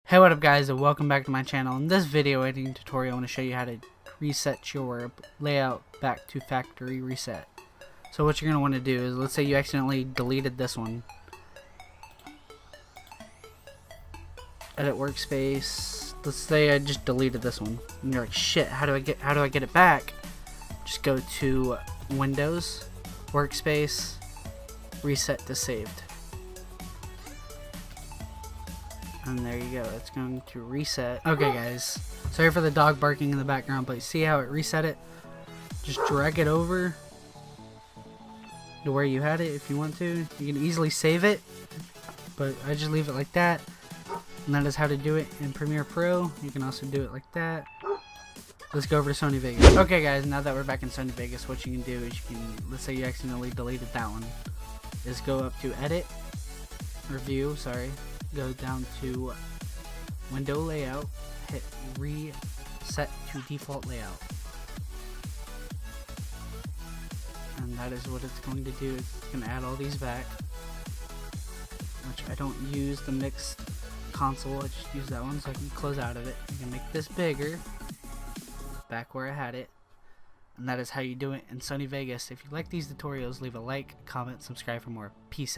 Hey, what up guys, and welcome back to my channel. In this video editing tutorial, I want to show you how to reset your layout back to factory reset. So what you're going to want to do is, let's say you accidentally deleted this one. Edit workspace. Let's say I just deleted this one. And you're like, shit, how do I get it back? Just go to Windows, Workspace, Reset to Saved. And there you go, it's going to reset. Okay guys, sorry for the dog barking in the background, but see how it reset it? Just drag it over to where you had it if you want to. You can easily save it, but I just leave it like that. And that is how to do it in Premiere Pro. You can also do it like that. Let's go over to Sony Vegas. Okay guys, now that we're back in Sony Vegas, what you can do is you can, let's say you accidentally deleted that one, is go up to Edit, or View, sorry. Go down to Window Layout, hit Reset to Default Layout. And that is what it's going to do. It's going to add all these back, which I don't use the mixed console, I just use that one so I can close out of it. You can make this bigger, back where I had it. And that is how you do it in Sony Vegas. If you like these tutorials, leave a like, comment, subscribe for more. Peace out.